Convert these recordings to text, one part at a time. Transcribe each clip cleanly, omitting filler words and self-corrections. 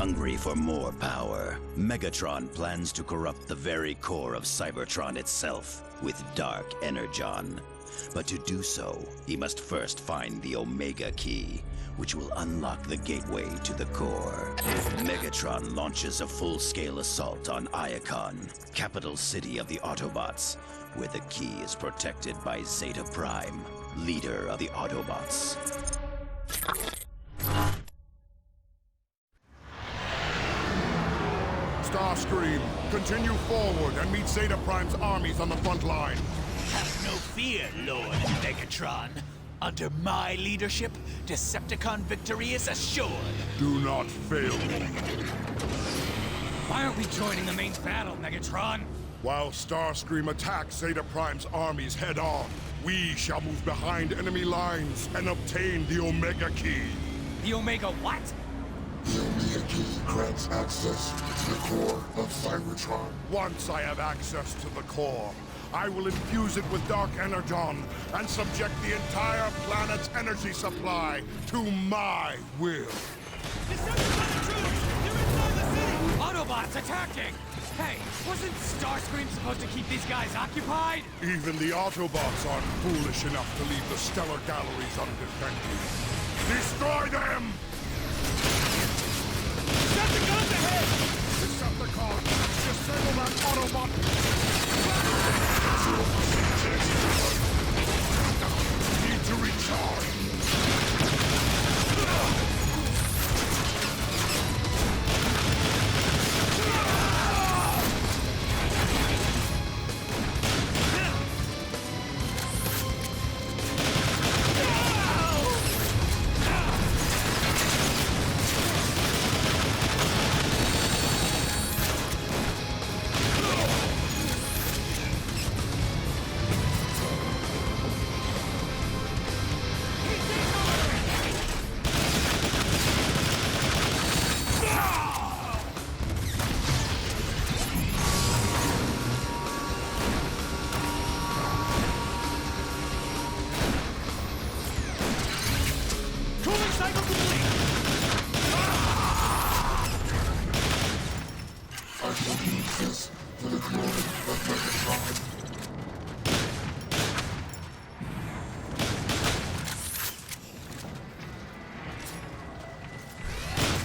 Hungry for more power, Megatron plans to corrupt the very core of Cybertron itself with Dark Energon. But to do so, he must first find the Omega Key, which will unlock the gateway to the core. Megatron launches a full-scale assault on Iacon, capital city of the Autobots, where the key is protected by Zeta Prime, leader of the Autobots. Starscream, continue forward and meet Zeta Prime's armies on the front line. Have no fear, Lord Megatron. Under my leadership, Decepticon victory is assured. Do not fail me. Why aren't we joining the main battle, Megatron? While Starscream attacks Zeta Prime's armies head-on, we shall move behind enemy lines and obtain the Omega Key. The Omega what? The Omega Key grants access to the core of Cybertron. Once I have access to the core, I will infuse it with Dark Energon and subject the entire planet's energy supply to my will. Autobots attacking! Hey, wasn't Starscream supposed to keep these guys occupied? Even the Autobots aren't foolish enough to leave the stellar galleries undefended. Destroy them! Decepticons ahead! Decepticon, disable that Autobot! Need to recharge! I shall use this for the glory of Megatron.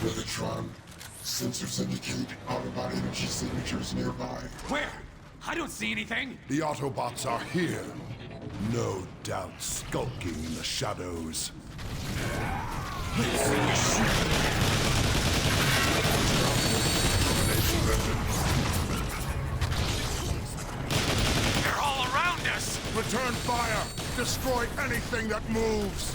Megatron, sensors indicate Autobot energy signatures nearby. Where? I don't see anything! The Autobots are here. No doubt skulking in the shadows. They're all around us! Return fire! Destroy anything that moves!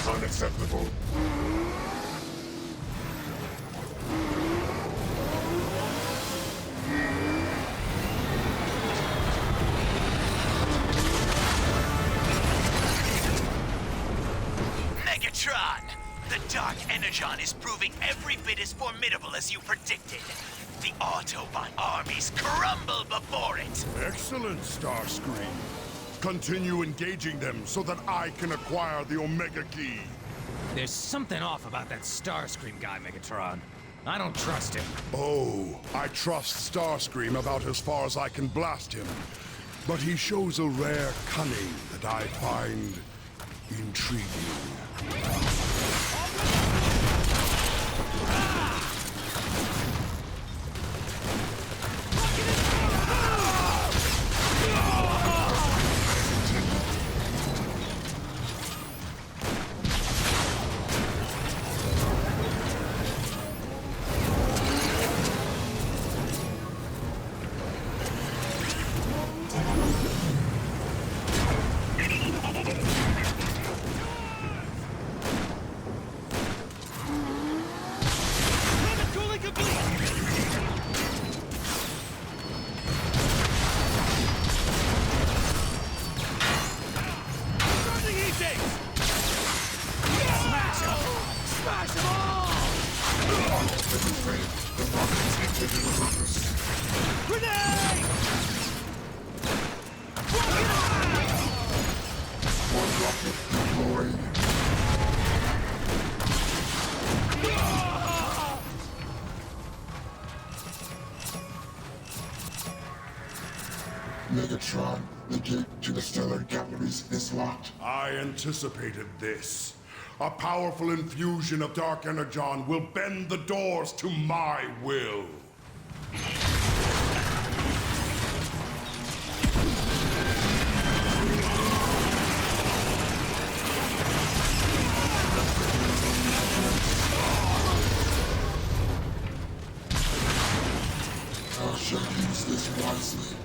Unacceptable. Megatron! The Dark Energon is proving every bit as formidable as you predicted. The Autobot armies crumble before it. Excellent, Starscream. Continue engaging them so that I can acquire the Omega Key. There's something off about that Starscream guy, Megatron. I don't trust him. Oh, I trust Starscream about as far as I can blast him. but he shows a rare cunning that I find intriguing. Megatron, the gate to the Stellar Galleries is locked. I anticipated this. A powerful infusion of Dark Energon will bend the doors to my will. I shall use this wisely.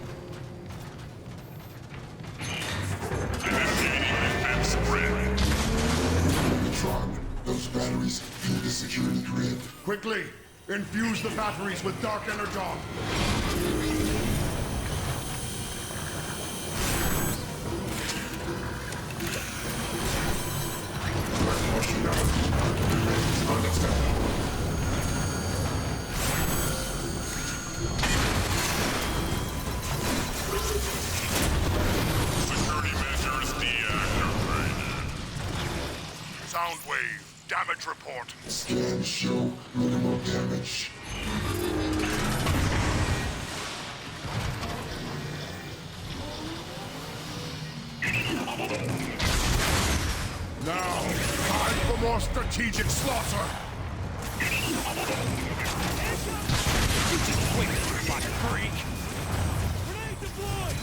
Megatron, those batteries feed the security grid. Quickly, infuse the batteries with Dark Energon. Security measures deactivated. Soundwave, damage report. Scans show minimal damage. Now, time for more strategic slaughter. You just wait, you fucking freak! Grenade deployed!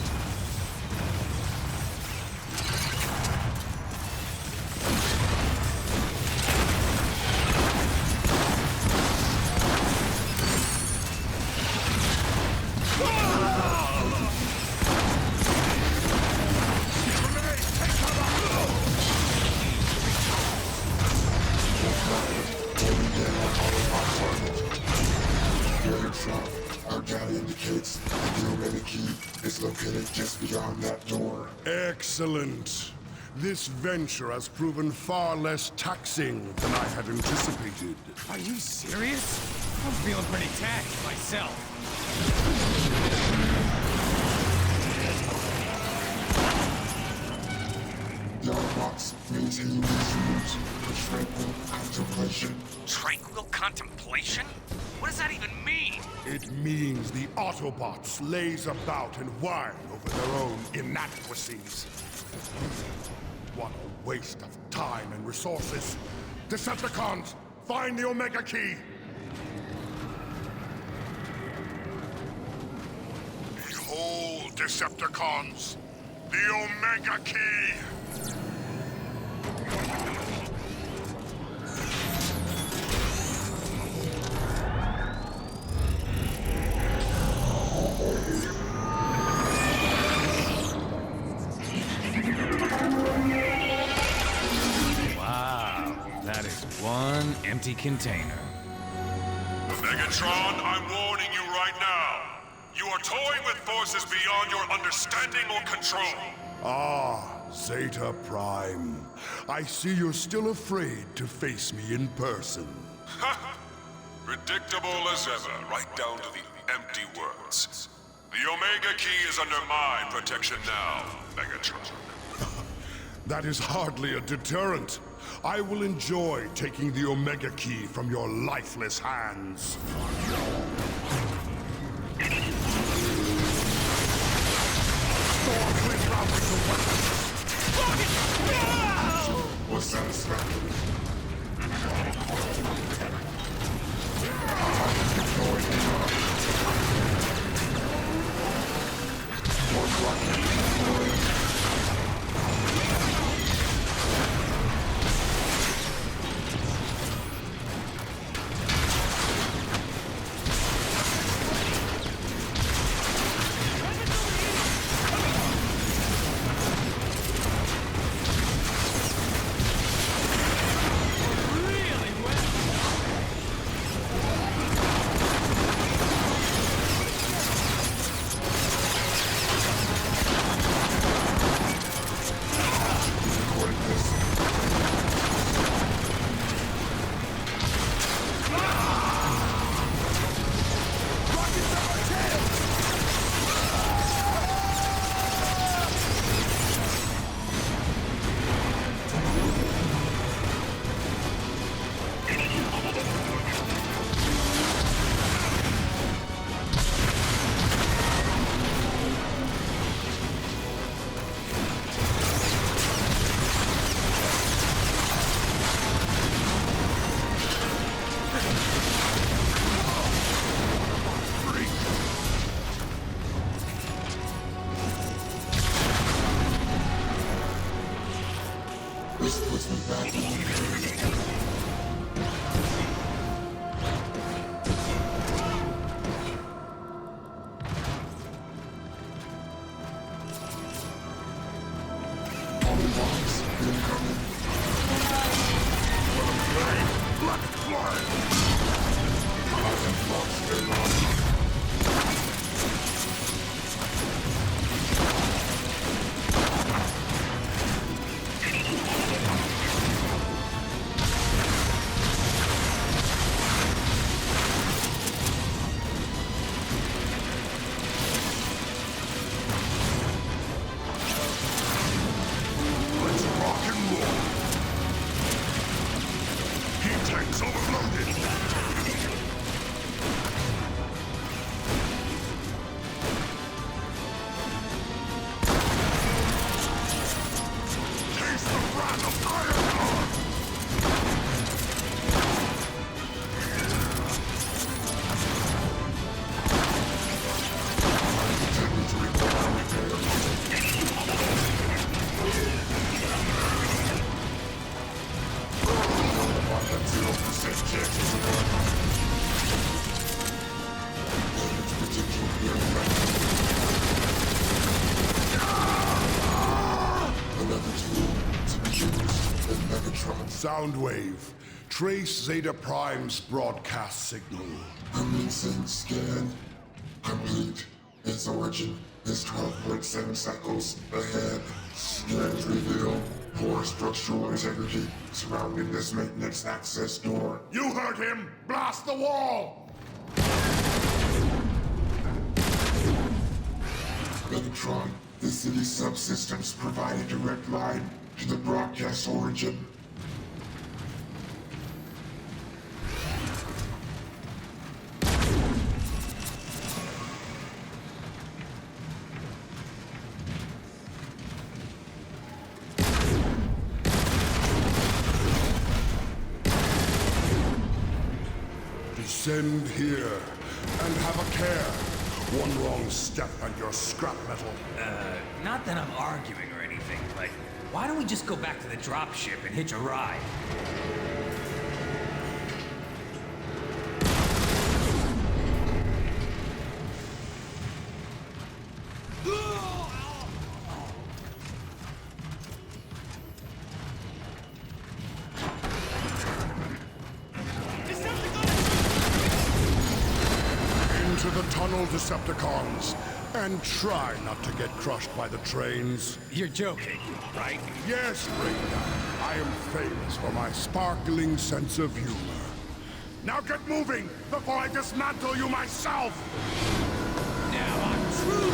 Megatron, our data indicates the Omega Key is located just beyond that door. Excellent. This venture has proven far less taxing than I had anticipated. Are you serious? I'm feeling pretty taxed myself. The Autobots maintain these rooms for tranquil contemplation. Tranquil contemplation? What does that even mean? It means the Autobots laze about and whine over their own inadequacies. What a waste of time and resources. Decepticons, find the Omega Key! Behold, Decepticons, the Omega Key! That is one empty container. Megatron, I'm warning you right now. You are toying with forces beyond your understanding or control. Ah, Zeta Prime. I see you're still afraid to face me in person. Predictable as ever, right down to the empty words. The Omega Key is under my protection now, Megatron. That is hardly a deterrent. I will enjoy taking the Omega Key from your lifeless hands. Was satisfactory. This puts me back Soundwave. Trace Zeta Prime's broadcast signal. Convincing scan complete. Its origin is 12.7 cycles ahead. Scans reveal poor structural integrity surrounding this maintenance access door. You heard him! Blast the wall! Megatron, the city's subsystems provide a direct line to the broadcast origin. Descend here and have a care. One wrong step and you're scrap metal. Not that I'm arguing or anything, but why don't we just go back to the dropship and hitch a ride? Into the tunnel, Decepticons. And try not to get crushed by the trains. You're joking, right? Yes, Breakdown. I am famous for my sparkling sense of humor. Now get moving before I dismantle you myself! Now I'm truly...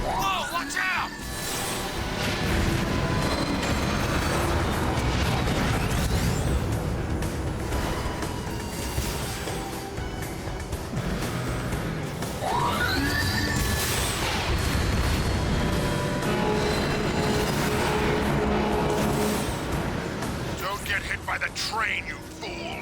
Whoa, watch out! get hit by the train, you fool!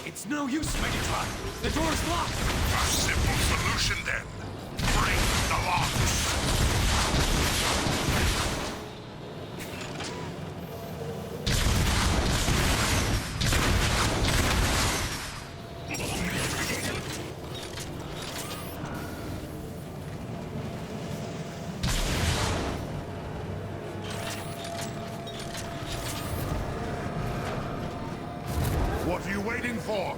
It's no use, Megatron! The door's locked! A simple solution then. Break the locks. What are you waiting for?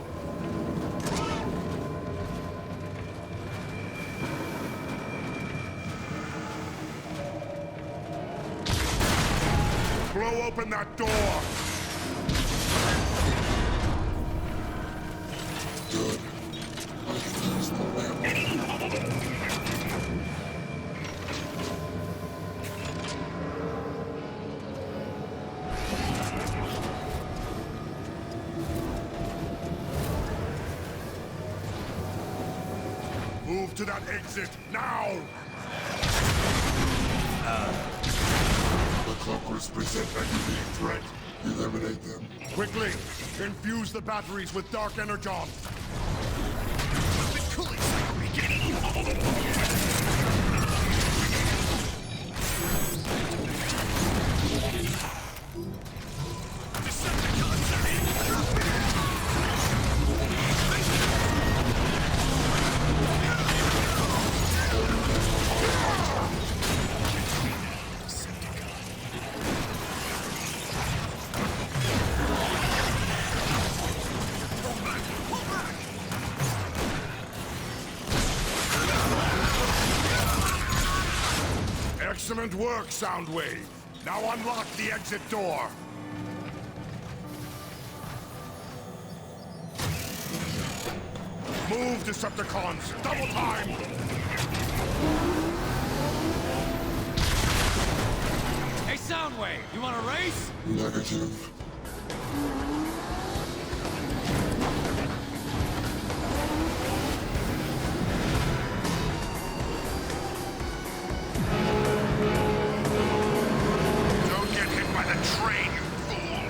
Blow open that door! Good. I can use the lamp. Move to that exit, now! The clockworks present a unique threat. Eliminate them. Quickly, infuse the batteries with Dark Energon. The cooling cycle beginning. Excellent work, Soundwave. Now unlock the exit door. Move, Decepticons! Double time! Hey, Soundwave, you want a race? Negative. Don't get hit by the train, you fool!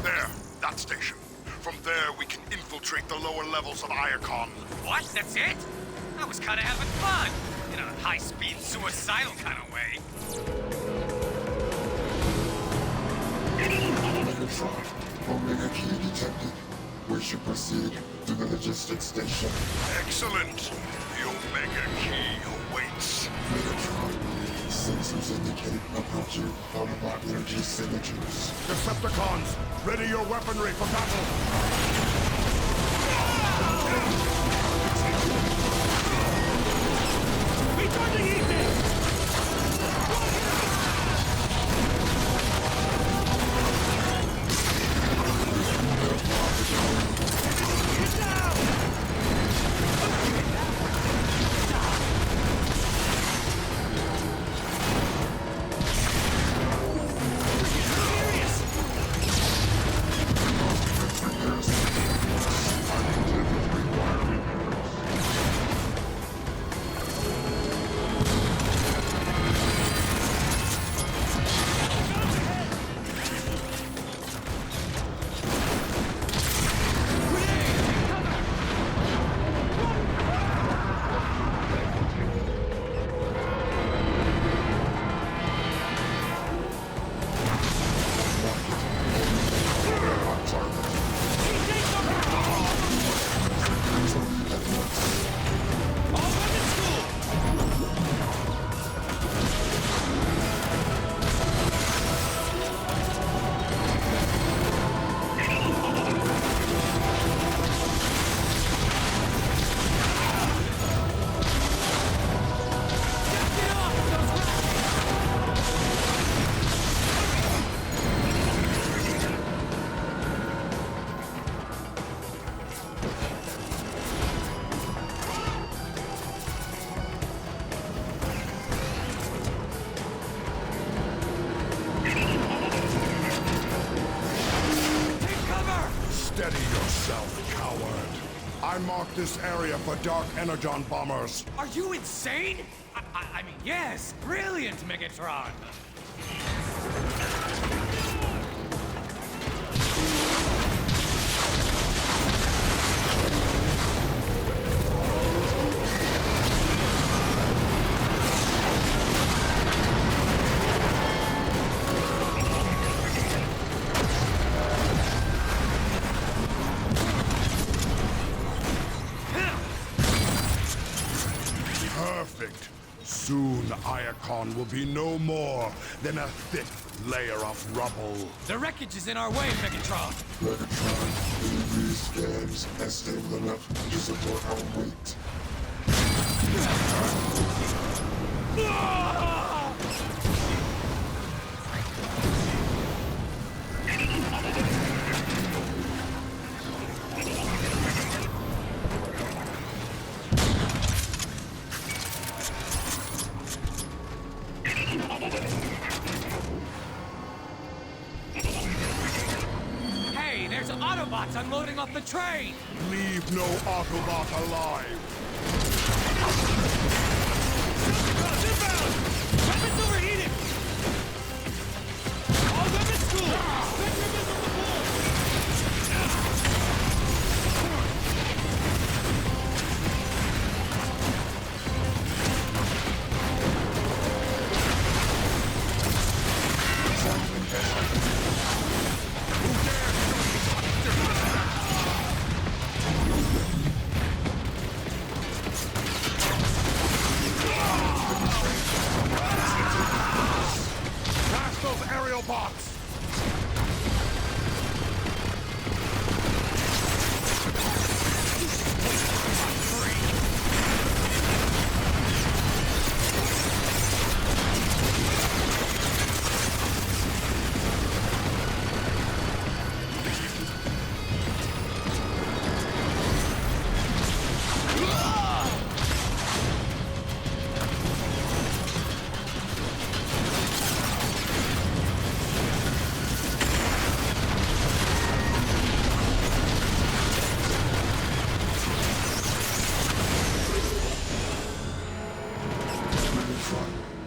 There, that station. From there, we can infiltrate the lower levels of Iacon. What? That's it? I was kind of having fun. In a high-speed, suicidal kind of way. Megatron. Omega key detected. We should proceed to the logistics station. Excellent! The Omega key awaits. Megatron. Sensors indicate approaching Autobot energy signatures. Decepticons, ready your weaponry for battle! Steady yourself, coward. I marked this area for Dark Energon bombers. Are you insane? I mean, yes, brilliant, Megatron. Perfect. Soon, Iacon will be no more than a thick layer of rubble. The wreckage is in our way, Megatron. Megatron, delivery scans are stable enough to support our weight. Hey, there's Autobots unloading off the train. Leave no Autobot alive. Weapons overheated! All weapons cool! Spectrum is on the board! Blast those aerial bots!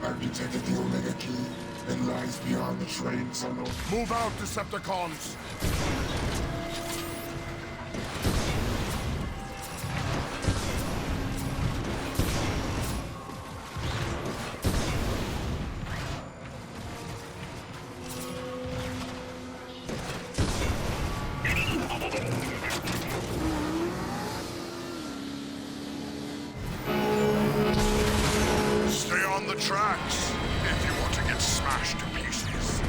I've detected the Omega Key. It lies beyond the train tunnel. Move out, Decepticons! Stay on the tracks if you want to get smashed to pieces.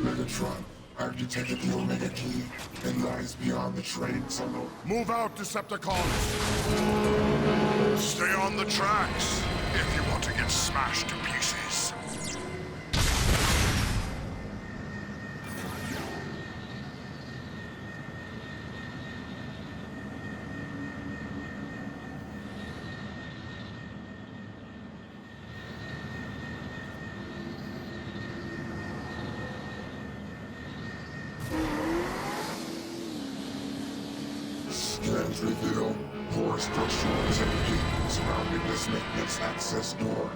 Megatron, I've detected the Omega Key. It lies beyond the train tunnel. Move out, Decepticons! Stay on the tracks if you want to get smashed to pieces. Scans reveal core structural integrity surrounding this maintenance access door.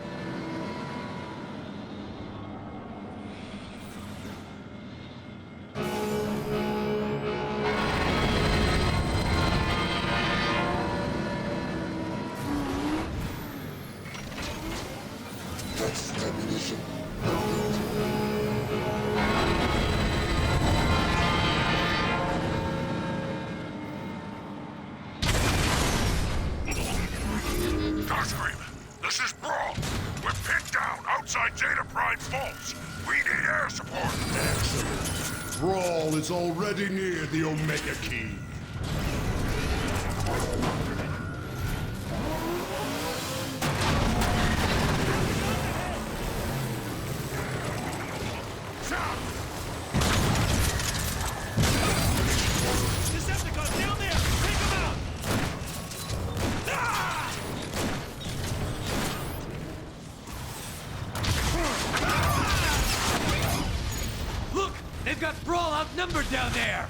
That's ammunition. Starscream, this is Brawl. We're pinned down outside Zeta Prime Falls. We need air support. Excellent. Brawl is already near the Omega Key. Decepticons down there! Take them out! Ah! Look! They've got Brawl outnumbered down there!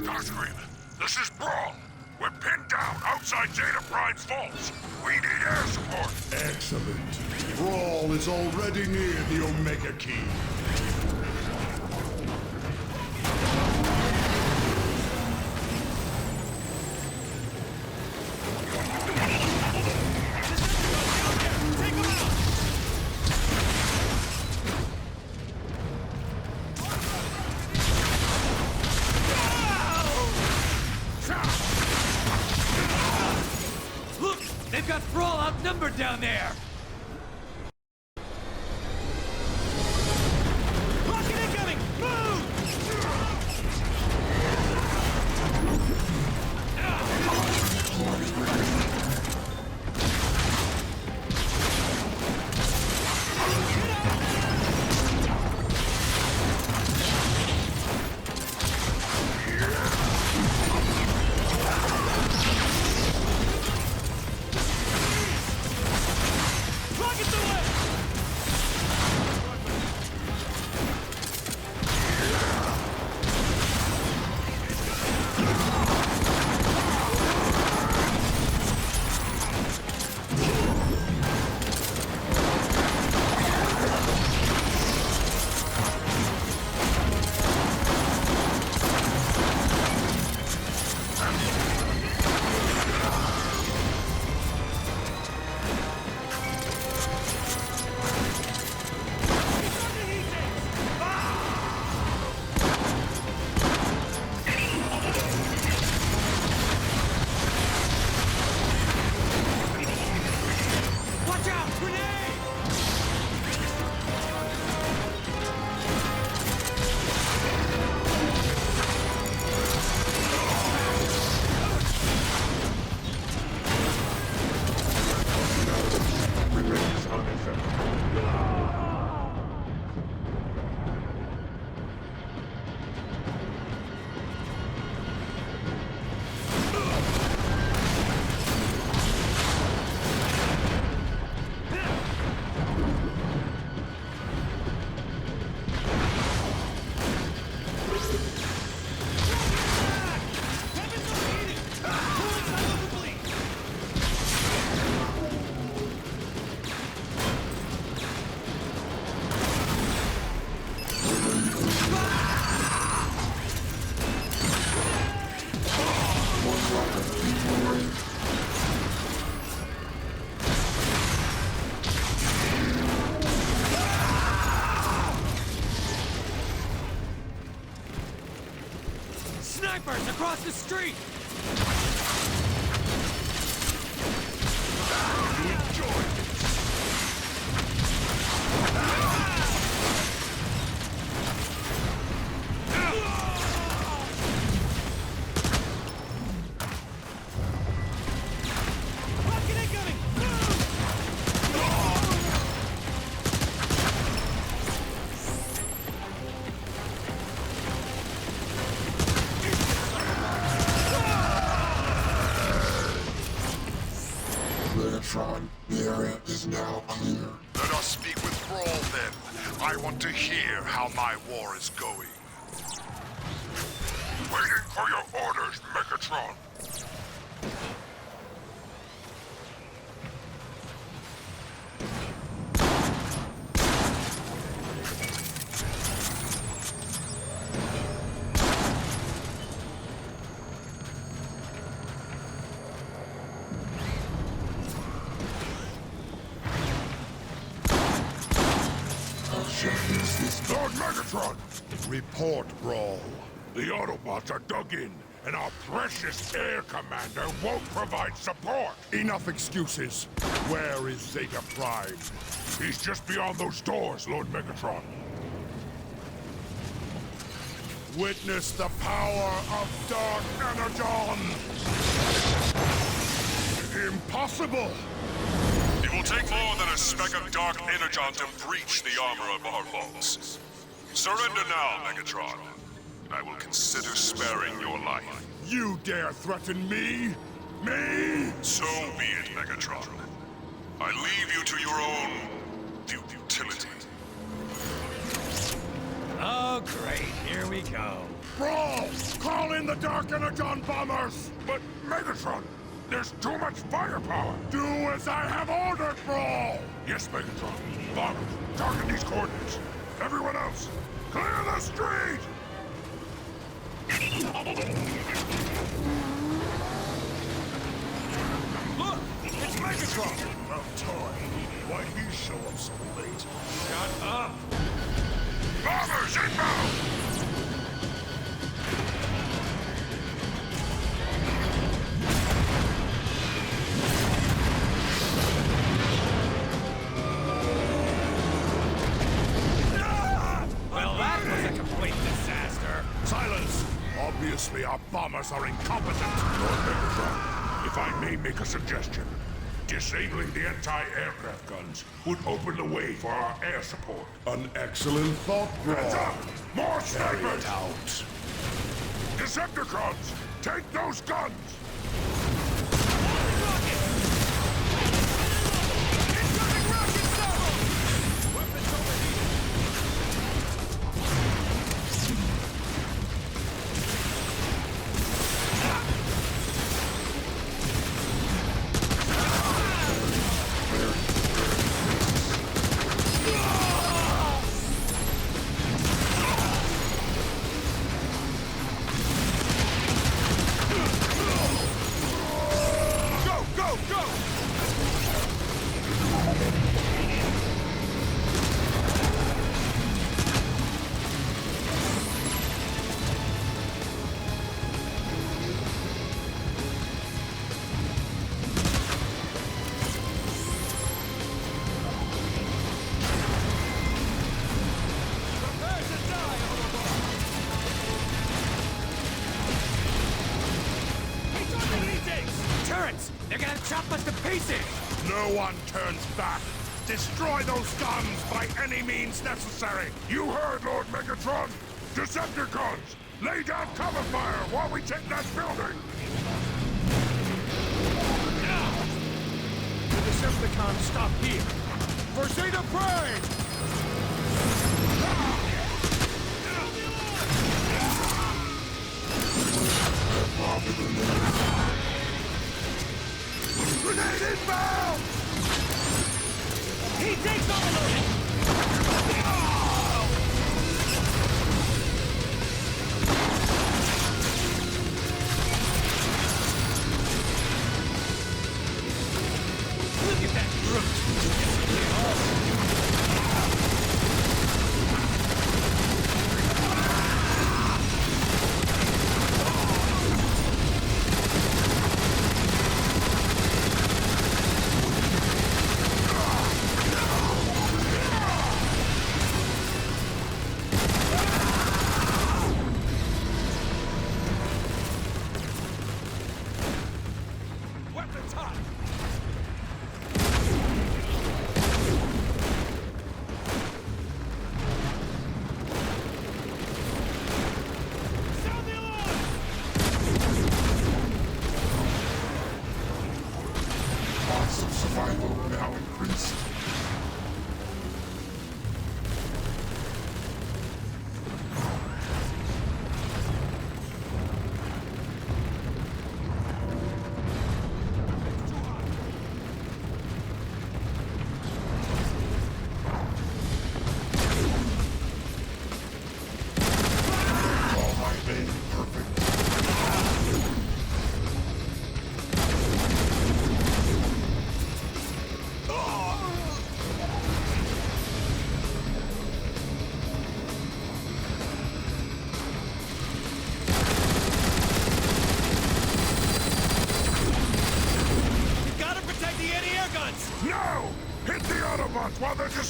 Starscream, this is Brawl. We're pinned down outside Zeta Prime's vaults. We need air support. Excellent. Brawl is already near the Omega Key. Look! They've got Brawl outnumbered down there! Rocket incoming! Move! Rocket's away! Watch out! Grenade! Remains unaffected. Snipers across the street! Rocket incoming! Move! want to hear how my war is going? Waiting for your orders, Megatron. Lord Megatron! Report, Brawl. The Autobots are dug in, and our precious Air Commander won't provide support. Enough excuses. Where is Zeta Prime? He's just beyond those doors, Lord Megatron. Witness the power of Dark Energon! Impossible! It will take more than a speck of Dark Energon to breach the armor of our vaults. Surrender now, Megatron. I will consider sparing your life. You dare threaten me? Me? So be it, Megatron. I leave you to your own futility. Oh, great. Here we go. Brawl! Call in the Dark Energon bombers! But, Megatron, there's too much firepower. Do as I have ordered, Brawl! Yes, Megatron. Bombers, target these coordinates. Everyone else, clear the street! Look! It's Megatron! Oh, toy. Why'd he show up so late? Shut up! Bombers inbound! Well, that was a complete disaster. Silence! Obviously, our bombers are incompetent. Lord Megatron, if I may make a suggestion, disabling the anti-aircraft guns would open the way for our air support. An excellent thought, Heads Brawl. up! More Carry it snipers! out. Decepticons, take those guns! Incoming rocket salvo! Weapons overheated. Go, go, go! Prepare to die, Autobot! He's on the E-Tanks! Turrets! They're gonna chop us to pieces! No one turns back. Destroy those guns by any means necessary. You heard, Lord Megatron! Decepticons, lay down cover fire while we take that building! The Decepticons stop here. For Zeta Prime! Grenade inbound! He takes overloaded! Look at that brute!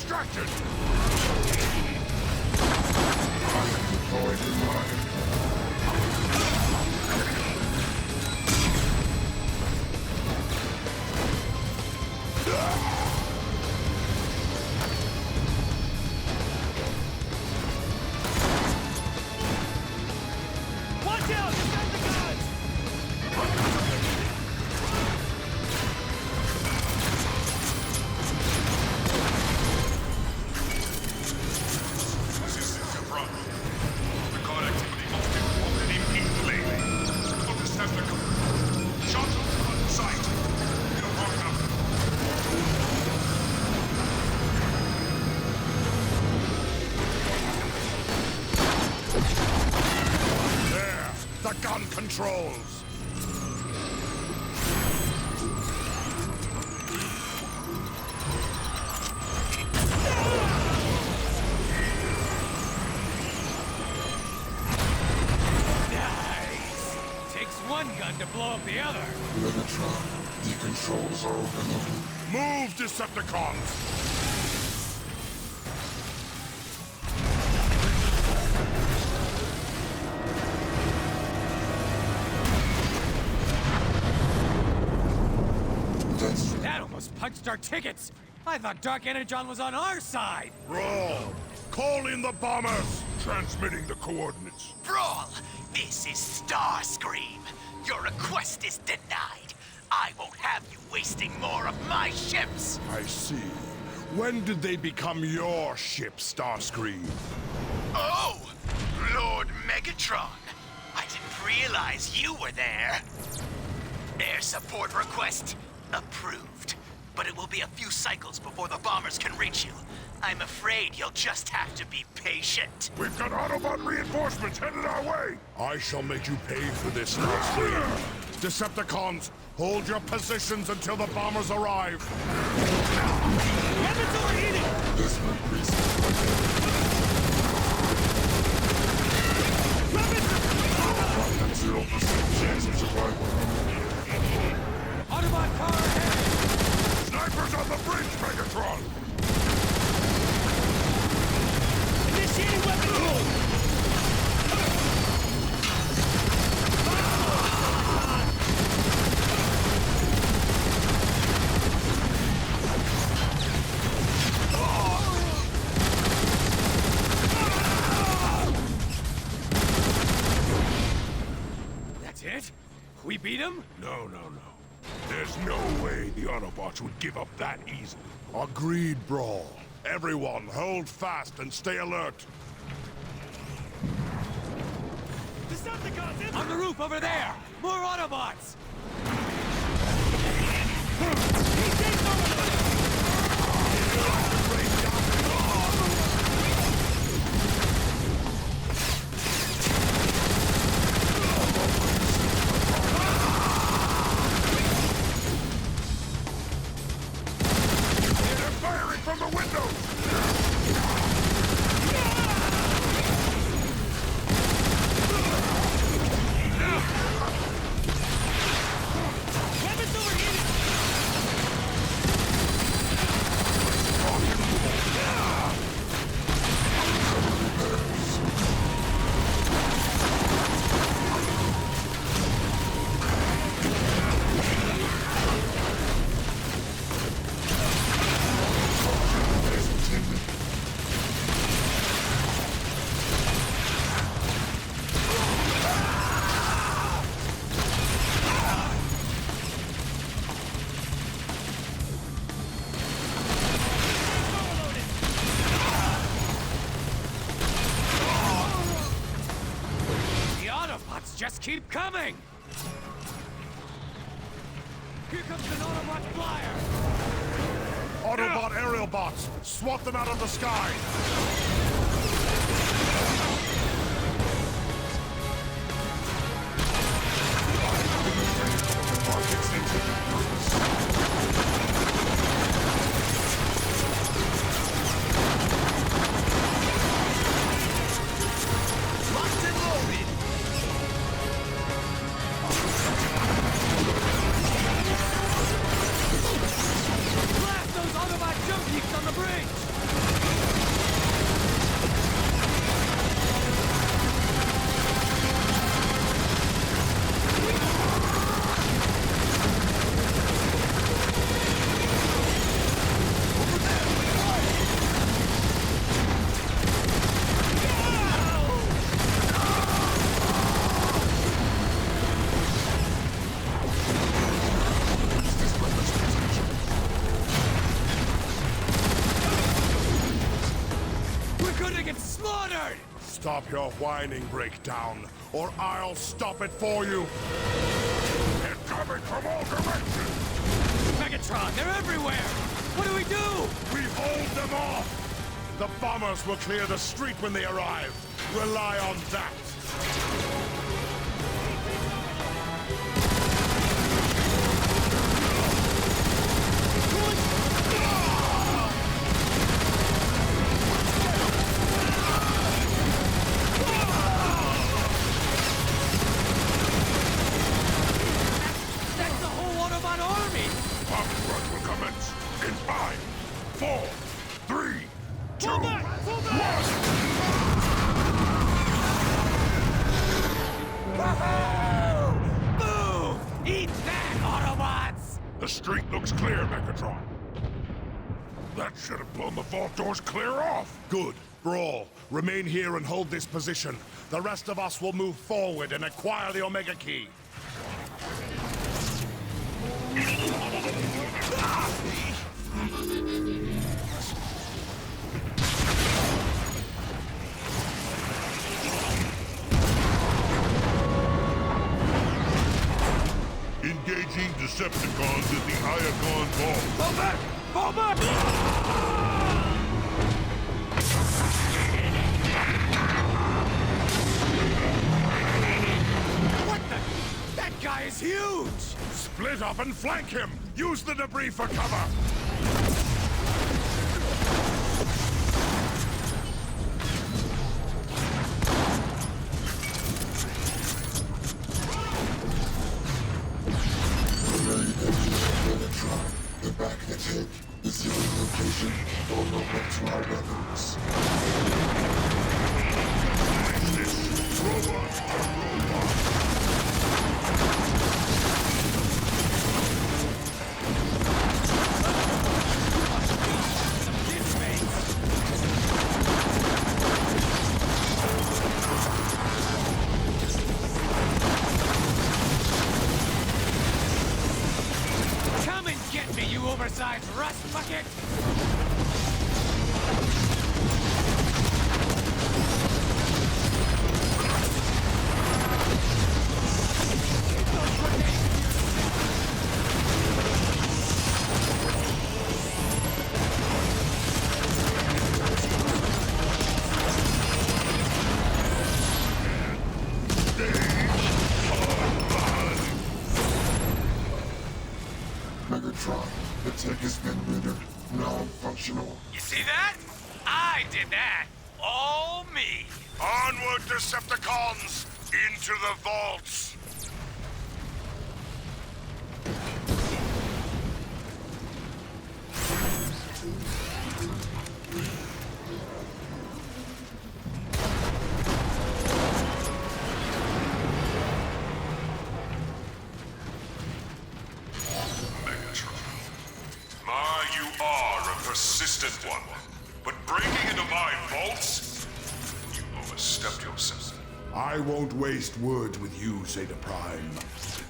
distracted! I am deployed in line. Watch out! Defend the guns! Resistance confirmed. Record activity must be reported immediately. Cultist has become... Shots on sight. No problem. There! The gun controls! Nice! Takes one gun to blow up the other. Megatron, the controls are overloaded. Move, Decepticons! That almost punched our tickets! I thought Dark Energon was on our side! Brawl! Call in the bombers! Transmitting the coordinates. Brawl, this is Starscream. Your request is denied. I won't have you wasting more of my ships. I see. When did they become your ship, Starscream? Oh, Lord Megatron. I didn't realize you were there. Air support request approved. But it will be a few cycles before the bombers can reach you. I'm afraid you'll just have to be patient. We've got Autobot reinforcements headed our way! I shall make you pay for this, Starscream. Decepticons, hold your positions until the bombers arrive. Weapons overheating! This will increase. I have 0% chance of survival. Autobot car ahead! Snipers on the bridge, Megatron! Initiating weapon pull! That's it? We beat him? No. There's no way the Autobots would give up that easily. Agreed, Brawl. Everyone, hold fast and stay alert. On the roof over there! More Autobots! They're firing from the windows! Weapons overheating! The Autobots just keep coming! Here comes an Autobot flyer! Autobot aerial bots, swat them out of the sky! Locked and loaded. Blast those Autobot jump heaps on the bridge! gonna get slaughtered! Stop your whining, Breakdown, or I'll stop it for you! They're coming from all directions! Megatron, they're everywhere! What do we do? We hold them off! The bombers will clear the street when they arrive. Rely on that. That's the whole Autobot army! Onward will commence in 5, 4, 3, 2, Fall back! 1! Boom! Eat that, Autobots! The street looks clear, Megatron. That should have blown the vault doors clear off. Good. Brawl, remain here and hold this position. The rest of us will move forward and acquire the Omega Key. Engaging Decepticons in the Iacon Vault. Fall back! Fall back! What the? That guy is huge! Split up and flank him! Use the debris for cover! Megatron, the back of the tank is the only location vulnerable to our weapons. Robots are robots! Come and get me, you oversized rust bucket! Megatron, the tank has been rendered non-functional. You see that? I did that. All me. Onward, Decepticons! Into the vaults! You are a persistent one. But breaking into my vaults? You overstepped yourself. I won't waste words with you, Zeta Prime.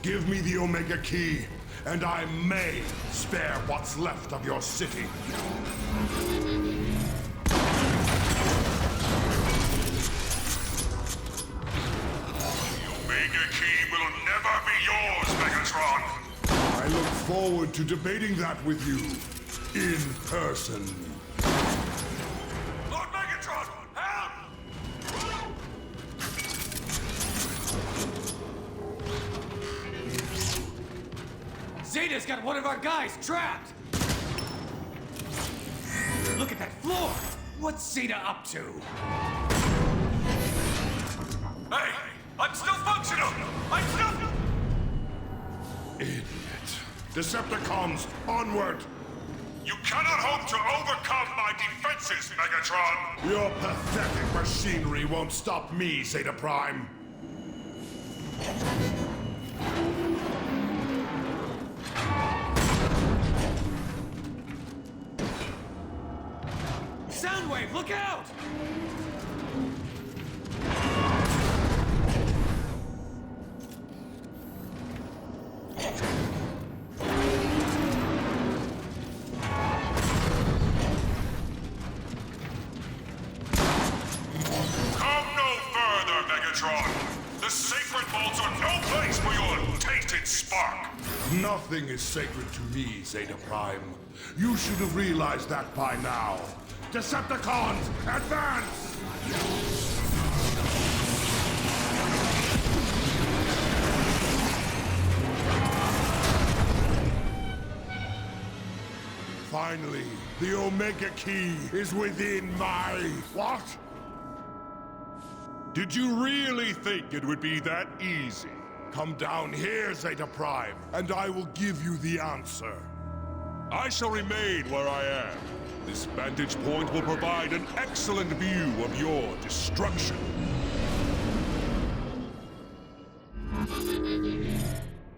Give me the Omega Key, and I may spare what's left of your city. The Omega Key will never be yours, Megatron! I look forward to debating that with you in person. Lord Megatron, help! Zeta's got one of our guys trapped! Look at that floor! What's Zeta up to? Hey, I'm still functional! I'm still... Idiot. Decepticons, onward! You cannot hope to overcome my defenses, Megatron! Your pathetic machinery won't stop me, Zeta Prime. Soundwave, look out! Megatron! The sacred vaults are no place for your tainted spark! Nothing is sacred to me, Zeta Prime. You should have realized that by now. Decepticons, advance! Finally, the Omega Key is within my... What? Did you really think it would be that easy? Come down here, Zeta Prime, and I will give you the answer. I shall remain where I am. This vantage point will provide an excellent view of your destruction.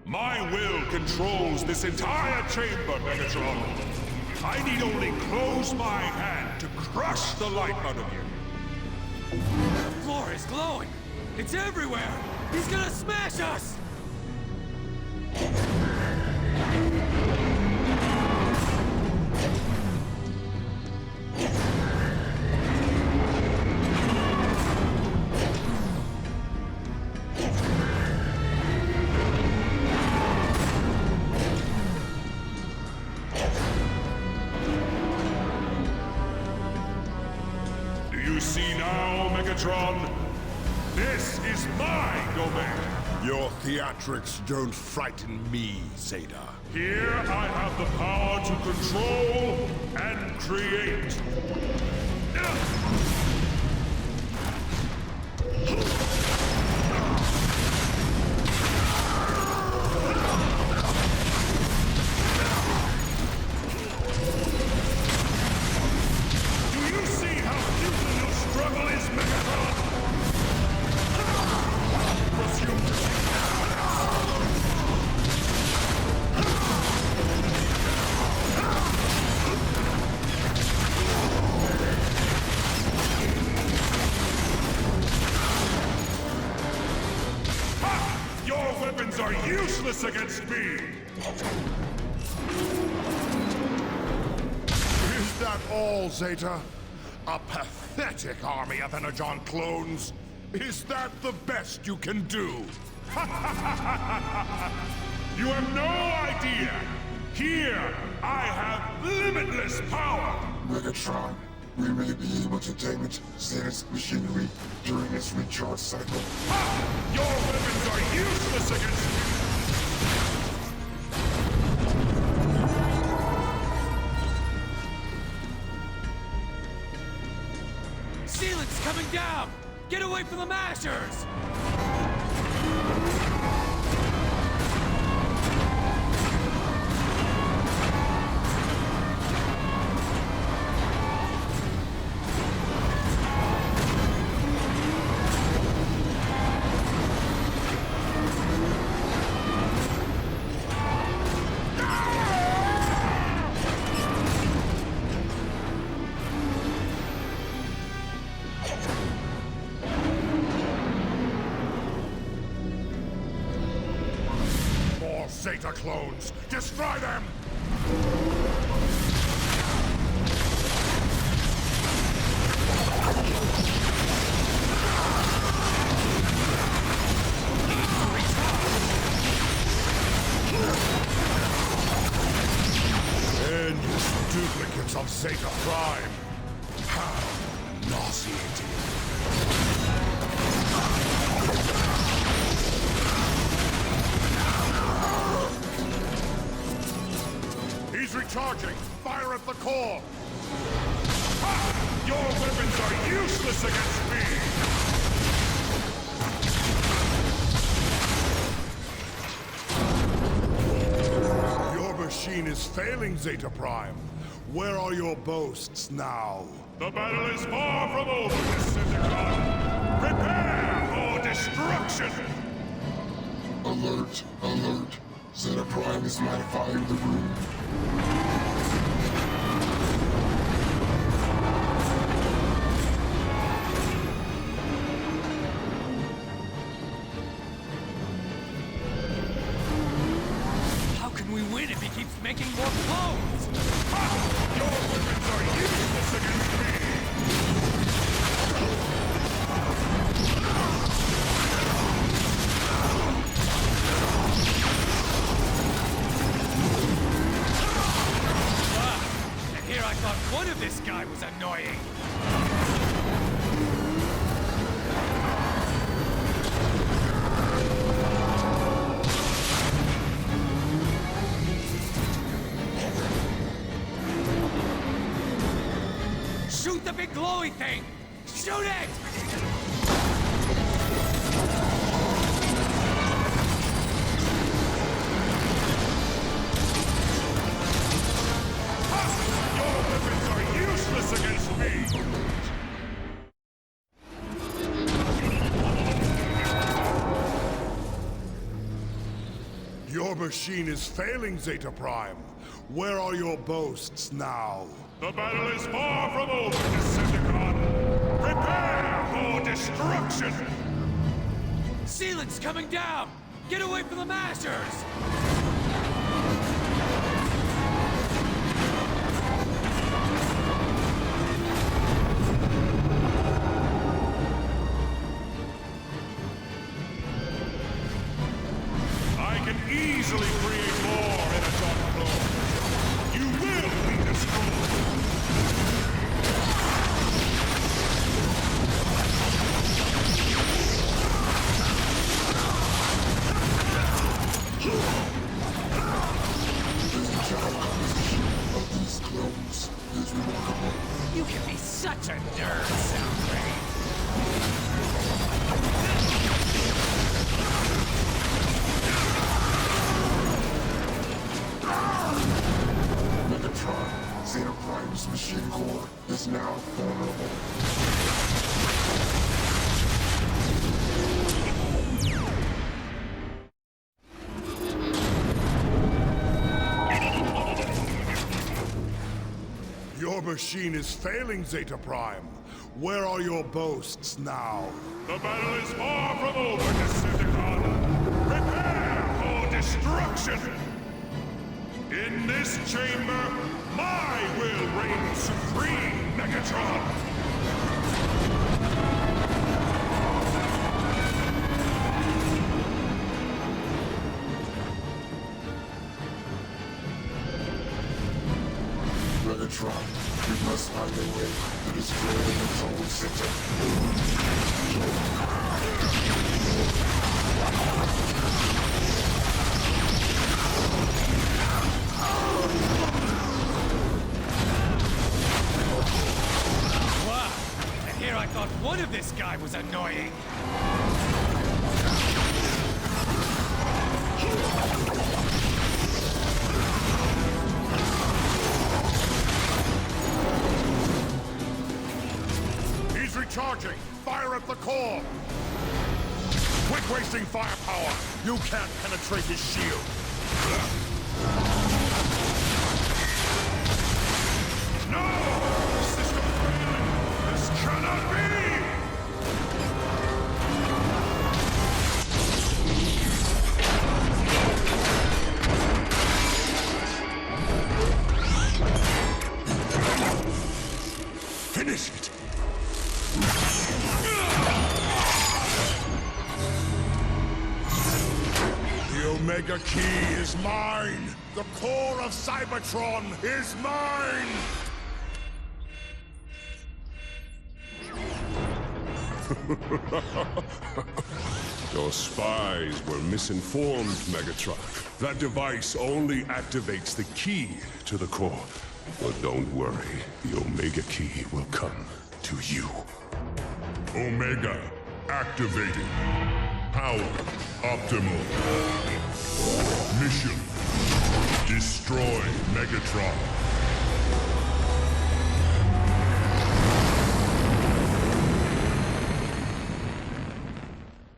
My will controls this entire chamber, Megatron. I need only close my hand to crush the life out of you. The floor is glowing! It's everywhere! He's gonna smash us! You see now, Megatron? This is my domain. Your theatrics don't frighten me, Zeta. Here I have the power to control and create. Do you see how futile your struggle is, Megatron? Your weapons are useless against me! Is that all, Zeta? A pathetic army of Energon clones? Is that the best you can do? You have no idea! Here, I have limitless power! Megatron, we may be able to damage Zeta's machinery during its recharge cycle. Your weapons are useless against me! Sealant's coming down! Get away from the Mashers! More Zeta clones! Destroy them! Endless duplicates of Zeta Prime. How nauseating. He's recharging! Fire at the core! Your weapons are useless against me! Your machine is failing, Zeta Prime. Where are your boasts now? The battle is far from over, Decepticon! Prepare for destruction! Alert, alert. Zeta Prime is modifying the room. How can we win if he keeps making more clones? Your weapons are useless against me! guy was annoying. Shoot the big glowy thing! Shoot it! Your weapons are useless against me! Your machine is failing, Zeta Prime. Where are your boasts now? The battle is far from over, Decepticon! Prepare for destruction! Sealant's coming down! Get away from the Masters! I can easily create more in a dark clone. You will be destroyed! These clones is remarkable. You can be such a nerd, Soundwave. Megatron, Zeta Prime's machine core is now vulnerable. Your machine is failing, Zeta Prime. Where are your boasts now? The battle is far from over, Decepticon! Prepare for destruction! In this chamber, my will reigns supreme, Megatron! Megatron, we must find a way to destroy the control center. Wow! And here I thought one of this guy was annoying. He's recharging! Fire at the core! Quit wasting firepower! You can't penetrate his shield! No! System failing! This cannot be! Finish it! The Omega Key is mine! The core of Cybertron is mine! Your spies were misinformed, Megatron. That device only activates the key to the core. But don't worry, the Omega Key will come to you. Omega activating. Power optimal. Mission: destroy Megatron.